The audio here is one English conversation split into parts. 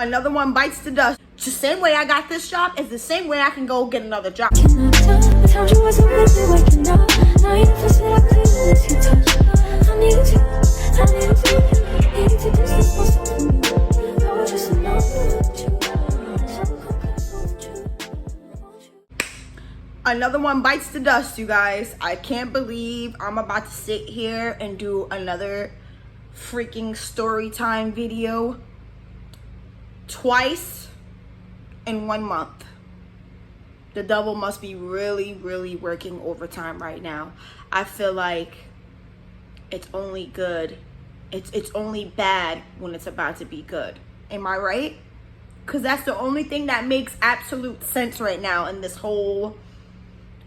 Another one bites the dust. The same way I got this job is the same way I can go get another job. Another one bites the dust, you guys. I can't believe I'm about to sit here and do another freaking story time video twice in 1 month. The devil must be really, really working overtime right now. I feel like it's only good. It's only bad when it's about to be good. Am I right? Because that's the only thing that makes absolute sense right now in this whole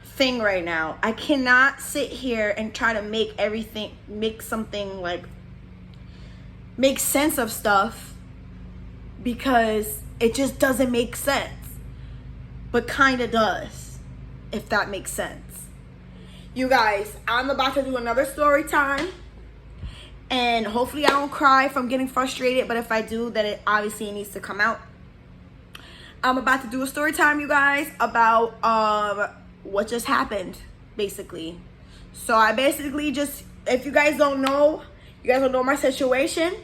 thing right now. I cannot sit here and try to make something like make sense of stuff, because it just doesn't make sense, but kind of does, if that makes sense. You guys, I'm about to do another story time, and hopefully I don't cry from getting frustrated, but if I do, then it obviously needs to come out. I'm about to do a story time, you guys, about what just happened, basically. So I basically just, if you guys don't know my situation.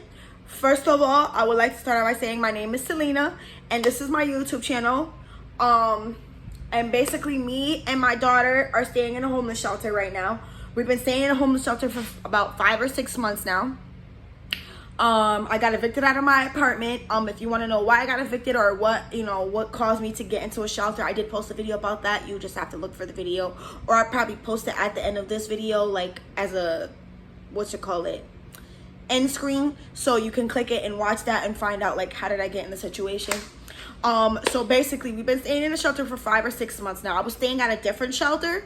First of all, I would like to start out by saying my name is Salena, and this is my YouTube channel. And basically me and my daughter are staying in a homeless shelter right now. We've been staying in a homeless shelter for about 5 or 6 months now. I got evicted out of my apartment. If you want to know why I got evicted or what caused me to get into a shelter, I did post a video about that. You just have to look for the video, or I'll probably post it at the end of this video, like as a, end screen, so you can click it and watch that and find out like how did I get in the situation. So basically we've been staying in a shelter for 5 or 6 months now. I was staying at a different shelter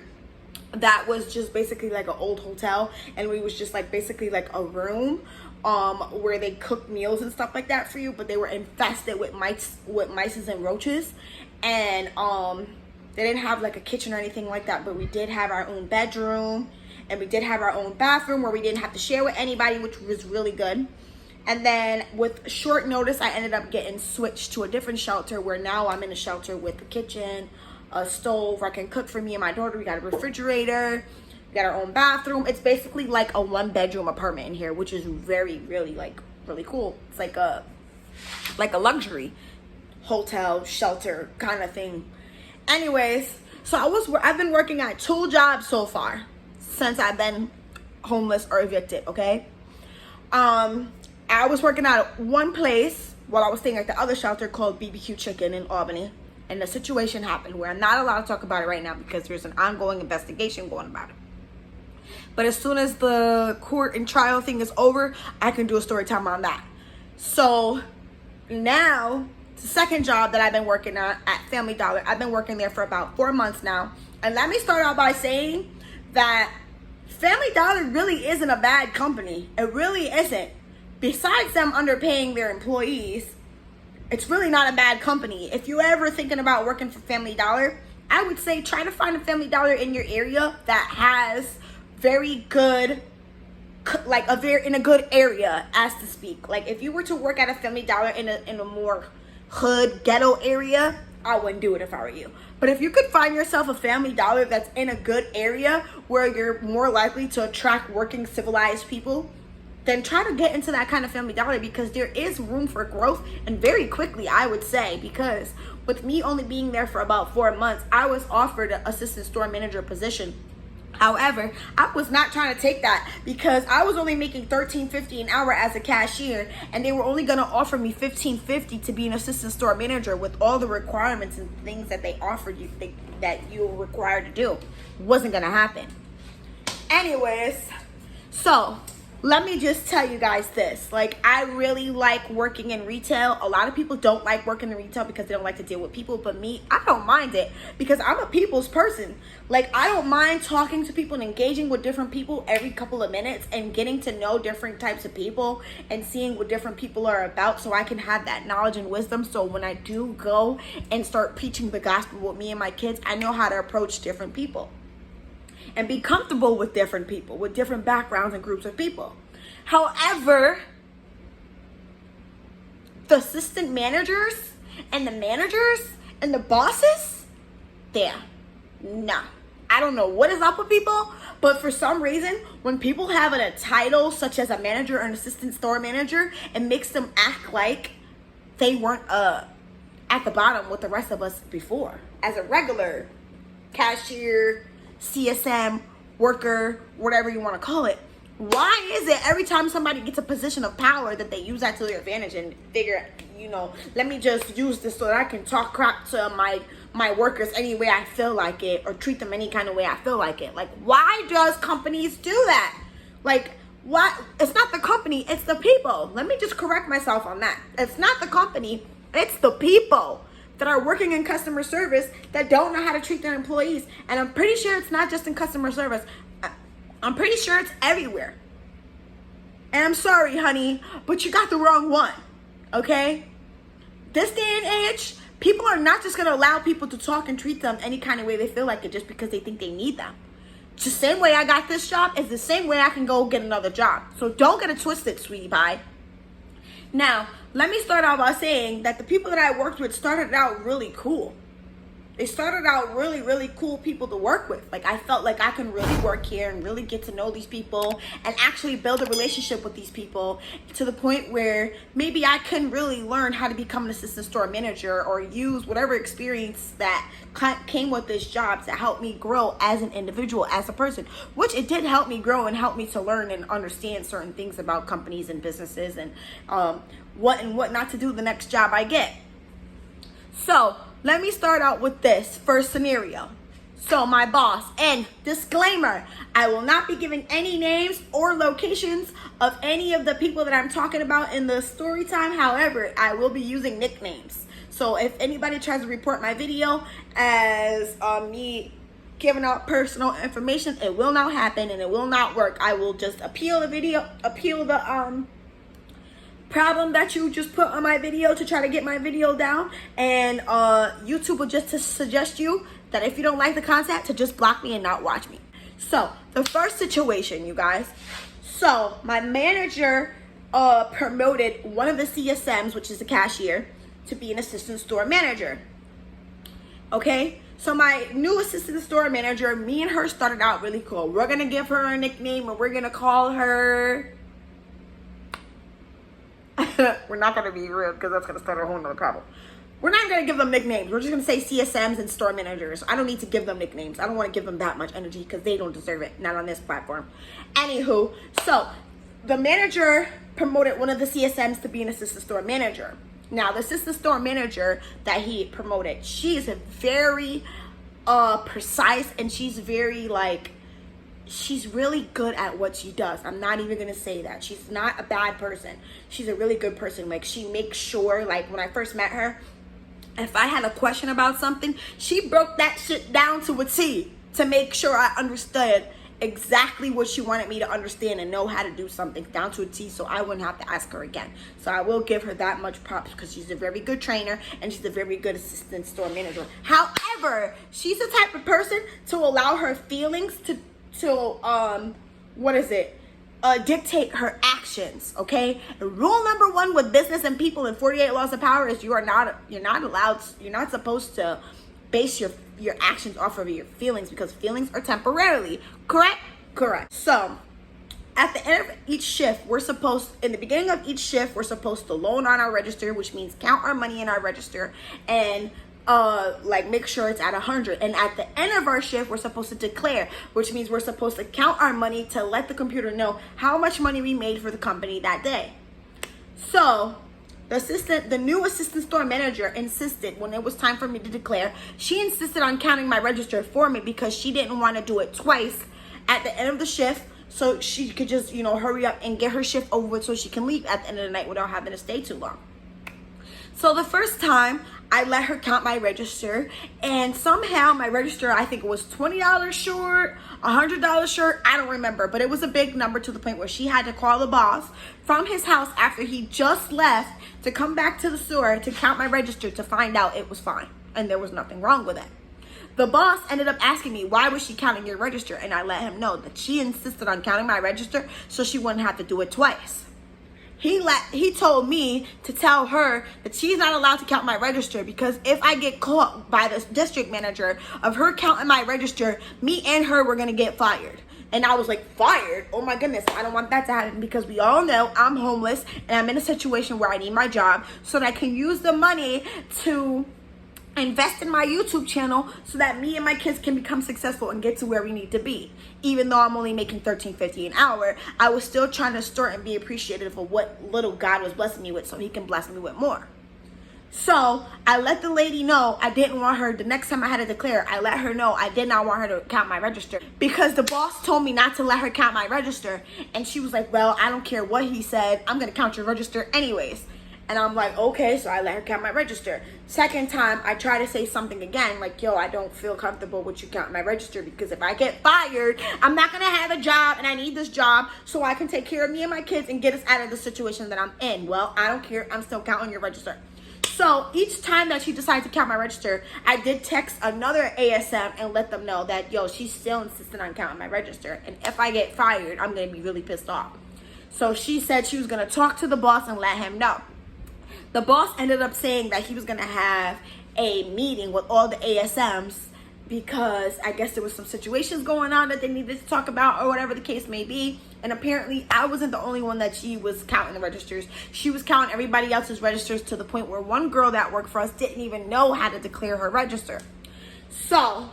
that was just basically like an old hotel, and we was just like basically like a room where they cook meals and stuff like that for you, but they were infested with mice and roaches, and they didn't have like a kitchen or anything like that, but we did have our own bedroom, and we did have our own bathroom where we didn't have to share with anybody, which was really good. And then with short notice, I ended up getting switched to a different shelter, where now I'm in a shelter with a kitchen, a stove where I can cook for me and my daughter. We got a refrigerator, we got our own bathroom. It's basically like a 1-bedroom apartment in here, which is really cool. It's like a luxury hotel shelter kind of thing. Anyways, so I've been working at 2 jobs so far since I've been homeless or evicted, okay? I was working at one place while I was staying at the other shelter called BBQ Chicken in Albany, and the situation happened where I'm not allowed to talk about it right now because there's an ongoing investigation going about it. But as soon as the court and trial thing is over, I can do a story time on that. So now, the second job that I've been working at Family Dollar, I've been working there for about 4 months now. And let me start out by saying that Family Dollar really isn't a bad company. It really isn't. Besides them underpaying their employees, it's really not a bad company. If you're ever thinking about working for Family Dollar, I would say try to find a Family Dollar in your area that has very good, in a good area, as to speak. Like if you were to work at a Family Dollar in a more hood ghetto area, I wouldn't do it if I were you. But if you could find yourself a Family Dollar that's in a good area where you're more likely to attract working civilized people, then try to get into that kind of Family Dollar, because there is room for growth, and very quickly, I would say, because with me only being there for about 4 months, I was offered an assistant store manager position. However, I was not trying to take that because I was only making $13.50 an hour as a cashier, and they were only going to offer me $15.50 to be an assistant store manager with all the requirements and things that they offered you that you were required to do. Wasn't going to happen. Anyways, so let me just tell you guys this. Like, I really like working in retail. A lot of people don't like working in retail because they don't like to deal with people. But me, I don't mind it because I'm a people's person. Like, I don't mind talking to people and engaging with different people every couple of minutes and getting to know different types of people and seeing what different people are about, so I can have that knowledge and wisdom. So when I do go and start preaching the gospel with me and my kids, I know how to approach different people and be comfortable with different people, with different backgrounds and groups of people. However, the assistant managers and the managers and the bosses, nah. I don't know what is up with people, but for some reason, when people have a title such as a manager or an assistant store manager, it makes them act like they weren't at the bottom with the rest of us before. As a regular cashier, CSM, worker, whatever you want to call it. Why is it every time somebody gets a position of power that they use that to their advantage and figure, let me just use this so that I can talk crap to my workers any way I feel like it, or treat them any kind of way I feel like it? Like, why does companies do that? Like, what? It's not the company, it's the people. Let me just correct myself on that. It's not the company, it's the people that are working in customer service that don't know how to treat their employees. And I'm pretty sure it's not just in customer service. I'm pretty sure it's everywhere. And I'm sorry, honey, but you got the wrong one, okay? This day and age, people are not just going to allow people to talk and treat them any kind of way they feel like it just because they think they need them. It's the same way I got this job is the same way I can go get another job. So don't get it twisted, sweetie pie. Now, let me start out by saying that the people that I worked with started out really cool. They started out really, really cool people to work with. Like, I felt like I can really work here and really get to know these people and actually build a relationship with these people to the point where maybe I can really learn how to become an assistant store manager or use whatever experience that came with this job to help me grow as an individual, as a person, which it did help me grow and help me to learn and understand certain things about companies and businesses and what and what not to do the next job I get. So let me start out with this first scenario. So my boss, and disclaimer, I will not be giving any names or locations of any of the people that I'm talking about in the story time. However, I will be using nicknames. So if anybody tries to report my video as me giving out personal information, it will not happen and it will not work. I will just appeal the problem that you just put on my video to try to get my video down, and YouTube will just suggest you that if you don't like the content to just block me and not watch me. So the first situation, you guys, so my manager promoted one of the CSMs, which is the cashier, to be an assistant store manager. Okay, so my new assistant store manager, me and her started out really cool. We're gonna give her a nickname and we're gonna call her we're not going to be real because that's going to start a whole nother problem. We're not going to give them nicknames. We're just going to say CSMs and store managers. I don't need to give them nicknames. I don't want to give them that much energy because they don't deserve it. Not on this platform. Anywho, so the manager promoted one of the CSMs to be an assistant store manager. Now, the assistant store manager that he promoted, she is very precise, and she's very she's really good at what she does. I'm not even gonna say that. She's not a bad person. She's a really good person. Like, she makes sure, like, when I first met her, if I had a question about something, she broke that shit down to a T to make sure I understood exactly what she wanted me to understand and know how to do something down to a T, so I wouldn't have to ask her again. So I will give her that much props because she's a very good trainer and she's a very good assistant store manager. However, she's the type of person to allow her feelings to dictate her actions. Okay, and rule number one with business and people in 48 laws of power is you're not supposed to base your actions off of your feelings, because feelings are temporarily. Correct. So at the end of each shift, in the beginning of each shift, we're supposed to loan on our register, which means count our money in our register and make sure it's at 100. And at the end of our shift, we're supposed to declare, which means we're supposed to count our money to let the computer know how much money we made for the company that day. So the new assistant store manager insisted, when it was time for me to declare, she insisted on counting my register for me because she didn't want to do it twice at the end of the shift, so she could just hurry up and get her shift over with so she can leave at the end of the night without having to stay too long. So the first time, I let her count my register, and somehow my register, I think it was $20 short, $100 short, I don't remember, but it was a big number to the point where she had to call the boss from his house after he just left to come back to the store to count my register to find out it was fine and there was nothing wrong with it. The boss ended up asking me, why was she counting your register? And I let him know that she insisted on counting my register so she wouldn't have to do it twice. he told me to tell her that she's not allowed to count my register, because if I get caught by the district manager of her counting my register, me and her were gonna get fired. And I was like, fired? Oh my goodness, I don't want that to happen, because we all know I'm homeless and I'm in a situation where I need my job so that I can use the money to invest in my YouTube channel so that me and my kids can become successful and get to where we need to be. Even though I'm only making $13.50 an hour, I was still trying to start and be appreciative of what little God was blessing me with, so he can bless me with more. So I let the lady know I didn't want her, the next time I had to declare, I let her know I did not want her to count my register, because the boss told me not to let her count my register. And she was like, well, I don't care what he said, I'm gonna count your register anyways. And I'm like, okay, so I let her count my register. Second time, I try to say something again, like, yo, I don't feel comfortable with you counting my register, because if I get fired, I'm not gonna have a job, and I need this job so I can take care of me and my kids and get us out of the situation that I'm in. Well, I don't care, I'm still counting your register. So each time that she decided to count my register, I did text another ASM and let them know that, yo, she's still insisting on counting my register, and if I get fired, I'm gonna be really pissed off. So she said she was gonna talk to the boss and let him know. The boss ended up saying that he was going to have a meeting with all the ASMs, because I guess there was some situations going on that they needed to talk about, or whatever the case may be. And apparently I wasn't the only one that she was counting the registers. She was counting everybody else's registers, to the point where one girl that worked for us didn't even know how to declare her register. So,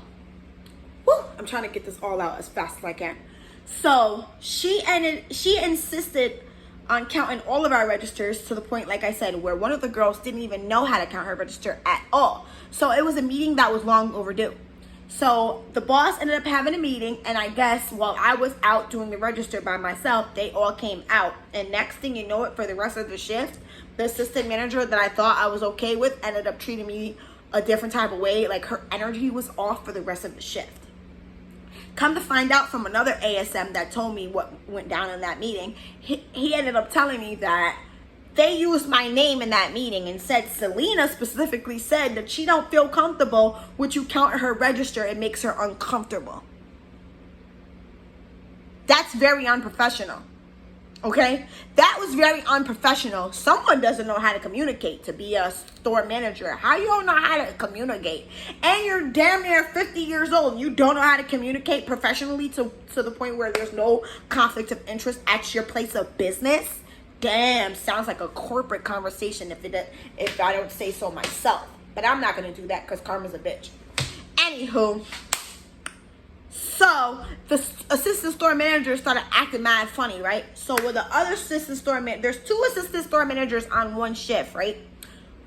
I'm trying to get this all out as fast as I can. So she insisted on counting all of our registers, to the point, like I said, where one of the girls didn't even know how to count her register at all. So it was a meeting that was long overdue. So the boss ended up having a meeting, and I guess while I was out doing the register by myself, they all came out. And next thing you know it, for the rest of the shift, the assistant manager that I thought I was okay with ended up treating me a different type of way. Like, her energy was off for the rest of the shift. Come to find out from another ASM that told me what went down in that meeting, he ended up telling me that they used my name in that meeting and said Salena specifically said that she don't feel comfortable with you counting her register. It makes her uncomfortable. That's very unprofessional. Okay? That was very unprofessional. Someone doesn't know how to communicate to be a store manager. How you don't know how to communicate? And you're damn near 50 years old. You don't know how to communicate professionally to the point where there's no conflict of interest at your place of business? Damn, sounds like a corporate conversation if I don't say so myself. But I'm not going to do that, because karma's a bitch. Anywho, so the assistant store manager started acting mad funny, right? So with the other assistant store manager, there's 2 assistant store managers on one shift, right?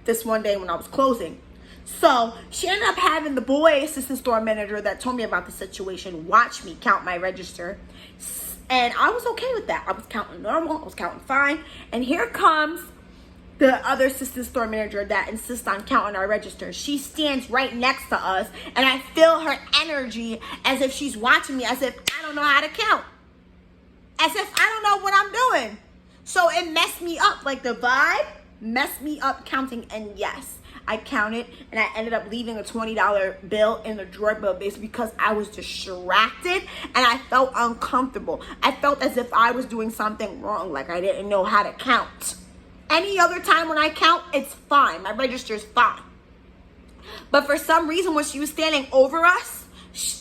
This one day when I was closing. So she ended up having the boy assistant store manager that told me about the situation watch me count my register. And I was okay with that. I was counting normal. I was counting fine. And here comes the other assistant store manager that insists on counting our registers. She stands right next to us, and I feel her energy as if she's watching me, as if I don't know how to count, as if I don't know what I'm doing. So it messed me up. Like, the vibe messed me up counting. And yes, I counted, and I ended up leaving a $20 bill in the drawer, but it's because I was distracted and I felt uncomfortable. I felt as if I was doing something wrong, like I didn't know how to count. Any other time when I count, it's fine. My register's fine. But for some reason, when she was standing over us,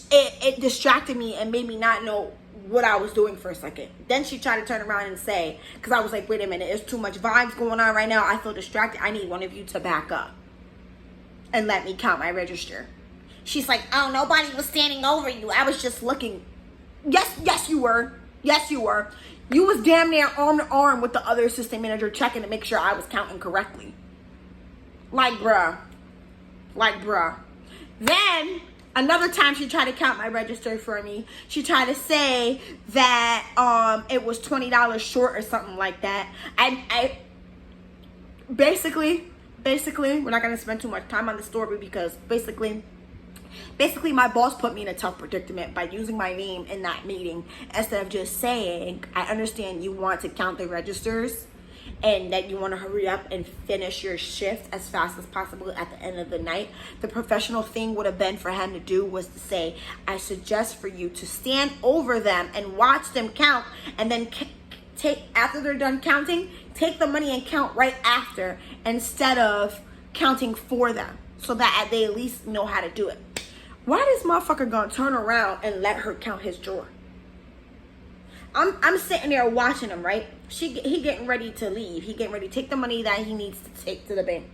it distracted me and made me not know what I was doing for a second. Then she tried to turn around and say, because I was like, wait a minute, there's too much vibes going on right now. I feel distracted. I need one of you to back up and let me count my register. She's like, oh, nobody was standing over you. I was just looking. Yes, you were. Yes, you were. You was damn near arm to arm with the other assistant manager checking to make sure I was counting correctly. Like, bruh. Then, another time she tried to count my register for me. She tried to say that it was $20 short or something like that. I basically, we're not going to spend too much time on the story, because basically my boss put me in a tough predicament by using my name in that meeting, instead of just saying, I understand you want to count the registers and that you want to hurry up and finish your shift as fast as possible at the end of the night. The professional thing would have been for him to do was to say, I suggest for you to stand over them and watch them count, and then after they're done counting, take the money and count right after instead of counting for them, so that they at least know how to do it. Why this motherfucker gonna turn around and let her count his drawer? I'm sitting there watching him, right? He getting ready to leave. He getting ready to take the money that he needs to take to the bank.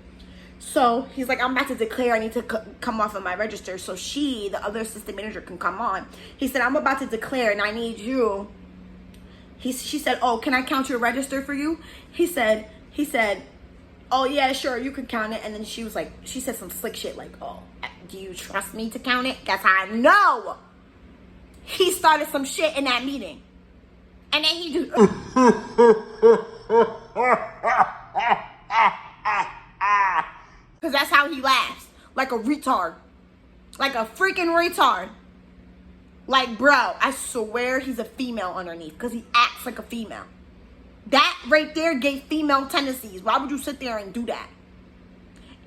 So he's like, I'm about to declare I need to come off of my register so the other assistant manager, can come on. He said, I'm about to declare and I need you. She said, oh, can I count your register for you? He said, oh yeah, sure, you can count it. And then she said some slick shit like, oh, do you trust me to count it? Guess I know. He started some shit in that meeting. And then he just... Because that's how he laughs. Like a retard. Like a freaking retard. Like, bro, I swear he's a female underneath. Because he acts like a female. That right there gave female tendencies. Why would you sit there and do that?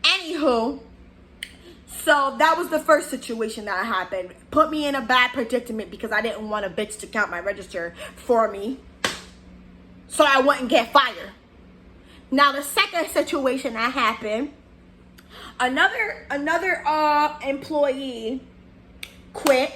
Anywho, so that was the first situation that happened. Put me in a bad predicament because I didn't want a bitch to count my register for me, so I wouldn't get fired. Now the second situation that happened, another employee quit.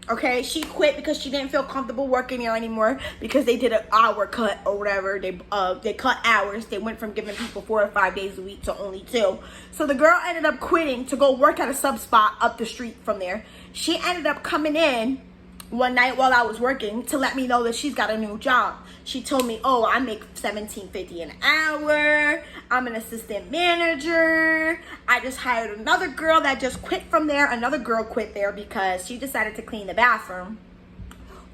Okay, she quit because she didn't feel comfortable working there anymore because they did an hour cut or whatever. They cut hours. They went from giving people 4 or 5 days a week to only 2. So the girl ended up quitting to go work at a sub spot up the street from there. She ended up coming in one night while I was working to let me know that she's got a new job. She told me, oh, I make $17.50 an hour. I'm an assistant manager. I just hired another girl that just quit from there. Another girl quit there because she decided to clean the bathroom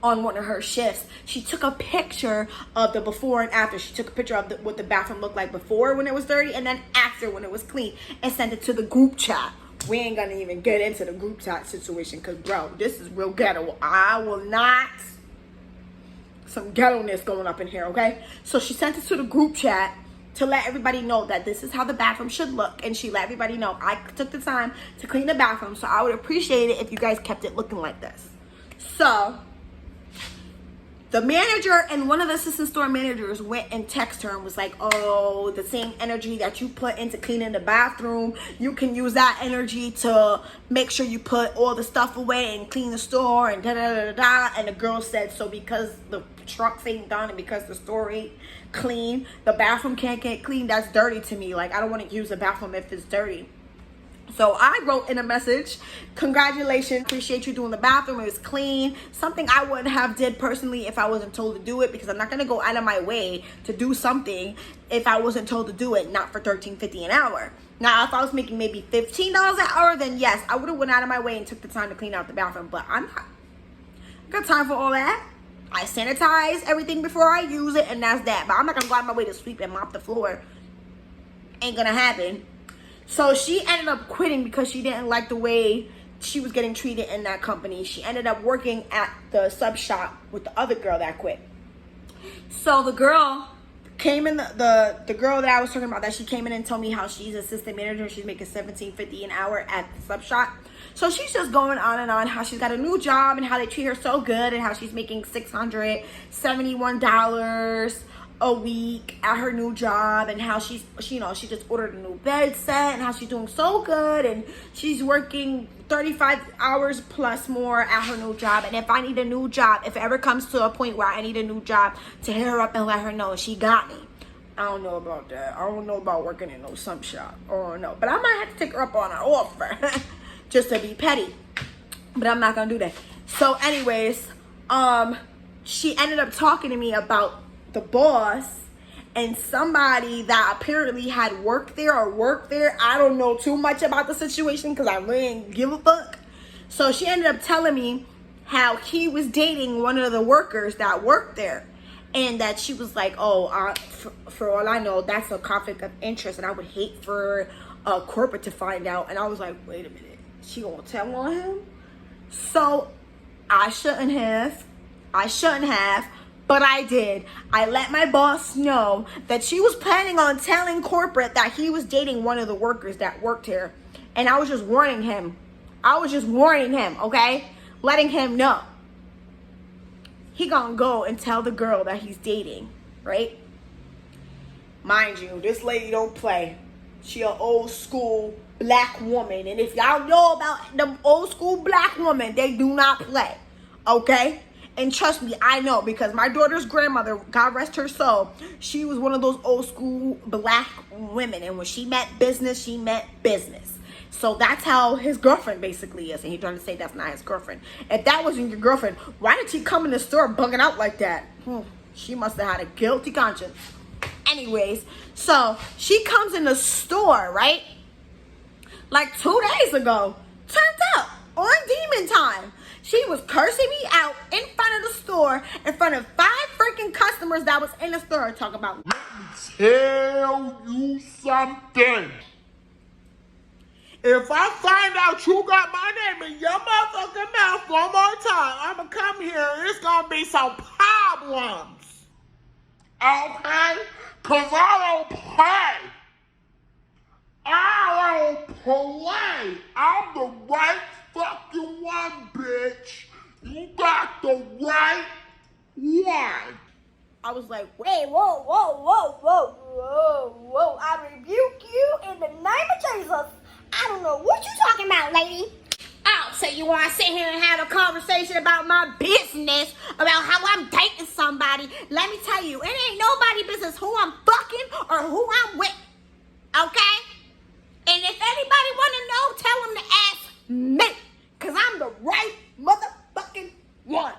on one of her shifts. She took a picture of the before and after. She took a picture of what the bathroom looked like before when it was dirty and then after when it was clean and sent it to the group chat. We ain't gonna even get into the group chat situation because, bro, this is real ghetto. I will not... Some ghetto-ness going up in here, okay? So she sent it to the group chat to let everybody know that this is how the bathroom should look. And she let everybody know I took the time to clean the bathroom. So I would appreciate it if you guys kept it looking like this. So the manager and one of the assistant store managers went and texted her and was like, oh, the same energy that you put into cleaning the bathroom, you can use that energy to make sure you put all the stuff away and clean the store and da-da-da-da-da. And the girl said, so because the trucks ain't done and because the store ain't clean, the bathroom can't get clean. That's dirty to me. Like, I don't want to use the bathroom if it's dirty. So I wrote in a message, congratulations, appreciate you doing the bathroom, it was clean. Something I wouldn't have did personally if I wasn't told to do it, because I'm not gonna go out of my way to do something if I wasn't told to do it, not for $13.50 an hour. Now, if I was making maybe $15 an hour, then yes, I would have went out of my way and took the time to clean out the bathroom, but I'm not. I got time for all that. I sanitize everything before I use it, and that's that. But I'm not gonna go out of my way to sweep and mop the floor. Ain't gonna happen. So she ended up quitting because she didn't like the way she was getting treated in that company. She ended up working at the sub shop with the other girl that quit. So the girl came in, the girl that I was talking about, that she came in and told me how she's assistant manager. She's making $17.50 an hour at the sub shop. So she's just going on and on how she's got a new job and how they treat her so good and how she's making $671 a week at her new job, and how she just ordered a new bed set and how she's doing so good and she's working 35 hours plus more at her new job. And if I need a new job, if it ever comes to a point where I need a new job, to hit her up and let her know she got me. I don't know about that. I don't know about working in no sub shop. Oh no, but I might have to take her up on an offer just to be petty, but I'm not gonna do that. So anyways, she ended up talking to me about the boss and somebody that apparently had worked there. I don't know too much about the situation because I really didn't give a fuck. So she ended up telling me how he was dating one of the workers that worked there, and that she was like, oh, for all I know, that's a conflict of interest and I would hate for corporate to find out. And I was like, wait a minute, she gonna tell on him? So I shouldn't have, but I did. I let my boss know that she was planning on telling corporate that he was dating one of the workers that worked here. And I was just warning him. Okay? Letting him know. he gonna go and tell the girl that he's dating, right? Mind you, this lady don't play. She an old school black woman. And if y'all know about them old school black women, they do not play. Okay? And trust me, I know, because my daughter's grandmother, God rest her soul, she was one of those old school black women. And when she meant business, she meant business. So that's how his girlfriend basically is. And he's trying to say that's not his girlfriend. If that wasn't your girlfriend, why did she come in the store bugging out like that? She must have had a guilty conscience. Anyways, so she comes in the store, right? Like 2 days ago. Turned up on demon time. She was cursing me out in front of the store, in front of 5 freaking customers that was in the store. Talk about, let me tell you something. If I find out you got my name in your motherfucking mouth one more time, I'ma come here and it's gonna be some problems. Okay? Cause I don't play. I don't play. I'm the right fucking one, bitch. You got the right one. I was like, wait, whoa, whoa, whoa, whoa, whoa, whoa. I rebuke you in the name of Jesus. I don't know what you talking about, lady. Oh, so you want to sit here and have a conversation about my business, about how I'm dating somebody? Let me tell you, it ain't nobody business who I'm fucking or who I'm with, okay? And if anybody want to know, tell them to ask me, because I'm the right motherfucking one.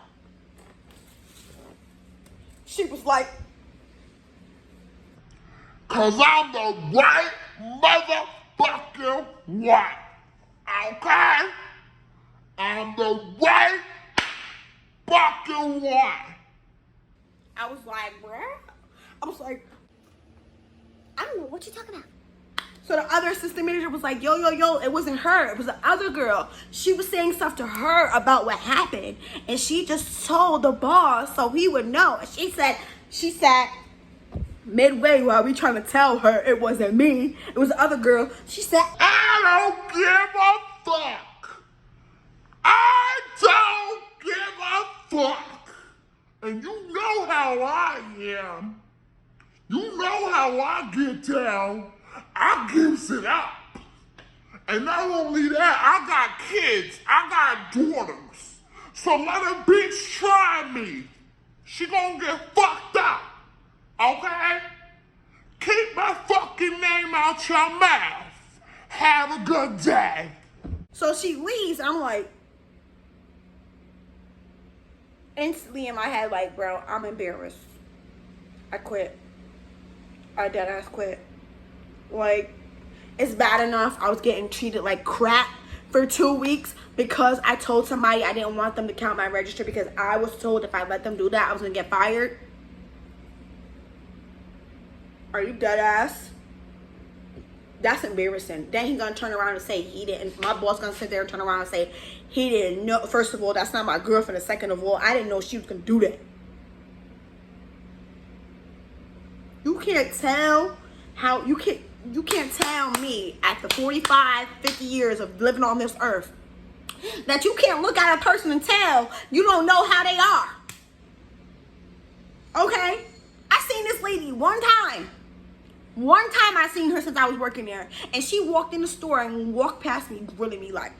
She was like, cause I'm the right motherfucking one, okay? I'm the right fucking one. I was like, bruh. I was like, I don't know what you talking about. So the other assistant manager was like, yo, it wasn't her. It was the other girl. She was saying stuff to her about what happened. And she just told the boss so he would know. And she said, midway while we trying to tell her it wasn't me, it was the other girl. She said, I don't give a fuck. I don't give a fuck. And you know how I am. You know how I get down. I gives it up. And not only that, I got kids. I got daughters. So let a bitch try me. She gonna get fucked up. Okay? Keep my fucking name out your mouth. Have a good day. so she leaves. I'm like, instantly in my head, like, bro, I'm embarrassed. I quit. I deadass quit. Like, it's bad enough I was getting treated like crap for 2 weeks because I told somebody I didn't want them to count my register because I was told if I let them do that I was gonna get fired. Are you deadass? That's embarrassing. Then he gonna turn around and say he didn't. My boss gonna sit there and turn around and say he didn't know. First of all, that's not my girlfriend. And second of all, I didn't know she was gonna do that. You can't tell how you can't tell me at the 45, 50 years of living on this earth that you can't look at a person and tell you don't know how they are. Okay? I seen this lady one time. One time I seen her since I was working there. And she walked in the store and walked past me, grilling me like,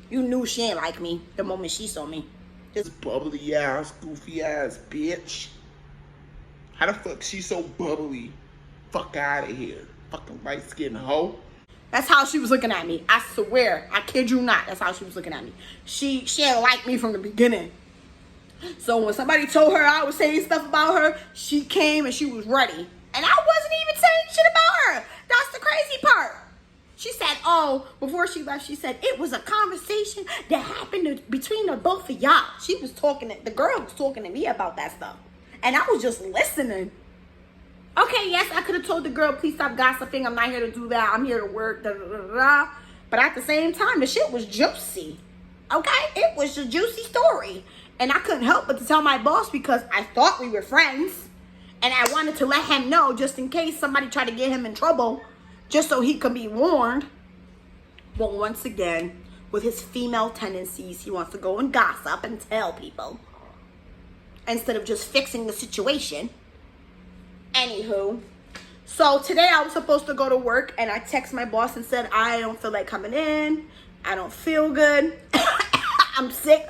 you knew she ain't like me the moment she saw me. This bubbly ass, goofy ass bitch. How the fuck she so bubbly? Fuck out of here. Fucking light skinned hoe. That's how she was looking at me. I swear. I kid you not. That's how she was looking at me. She didn't like me from the beginning. So when somebody told her I was saying stuff about her, she came and she was ready. And I wasn't even saying shit about her. That's the crazy part. She said, oh, before she left, she said, it was a conversation that happened between the both of y'all. She was talking, the girl was talking to me about that stuff. And I was just listening. Okay, yes, I could have told the girl, please stop gossiping. I'm not here to do that. I'm here to work. Da, da, da, da. But at the same time, the shit was juicy. Okay? It was a juicy story. And I couldn't help but to tell my boss because I thought we were friends. And I wanted to let him know just in case somebody tried to get him in trouble. Just so he could be warned. But once again, with his female tendencies. He wants to go and gossip and tell people instead of just fixing the situation. Anywho, so today I was supposed to go to work, and I text my boss and said, I don't feel like coming in. I don't feel good. I'm sick.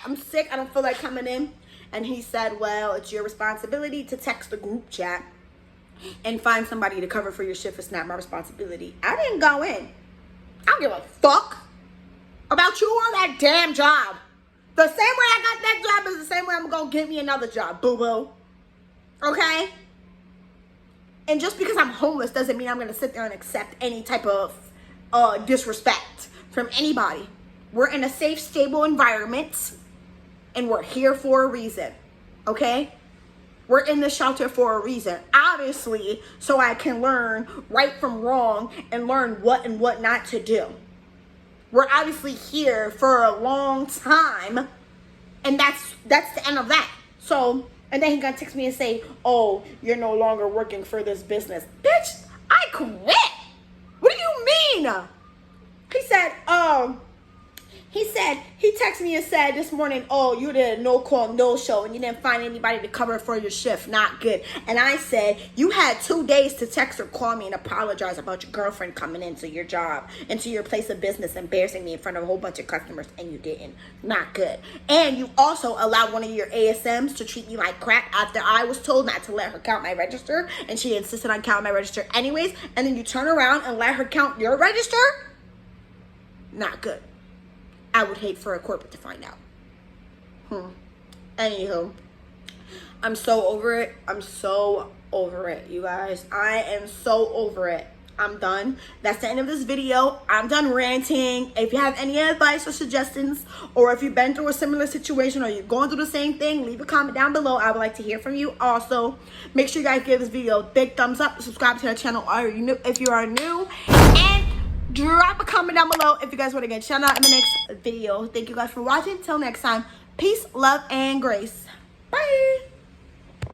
I'm sick. I don't feel like coming in. And he said, well, it's your responsibility to text the group chat and find somebody to cover for your shift. It's not my responsibility. I didn't go in. I don't give a fuck about you or that damn job. The same way I got that job is the same way I'm going to get me another job, boo-boo. Okay? And just because I'm homeless doesn't mean I'm going to sit there and accept any type of disrespect from anybody. We're in a safe, stable environment, and we're here for a reason. Okay? We're in the shelter for a reason. Obviously, so I can learn right from wrong and learn what and what not to do. We're obviously here for a long time, and that's the end of that. So, and then he gonna text me and say, oh, you're no longer working for this business. Bitch, I quit. What do you mean? He texted me and said this morning, oh, you did a no-call, no-show, and you didn't find anybody to cover for your shift. Not good. And I said, you had 2 days to text or call me and apologize about your girlfriend coming into your job, into your place of business, embarrassing me in front of a whole bunch of customers, and you didn't. Not good. And you also allowed one of your ASMs to treat me like crap after I was told not to let her count my register, and she insisted on counting my register anyways, and then you turn around and let her count your register? Not good. I would hate for a corporate to find out. Anywho, I'm so over it. I'm so over it, you guys. I am so over it. I'm done. That's the end of this video. I'm done ranting. If you have any advice or suggestions, or if you've been through a similar situation, or you're going through the same thing, leave a comment down below. I would like to hear from you. Also, make sure you guys give this video a big thumbs up. Subscribe to the channel if you are new. And drop a comment down below if you guys want to get shout out in the next video. Thank you guys for watching. Till next time, peace, love, and grace. Bye.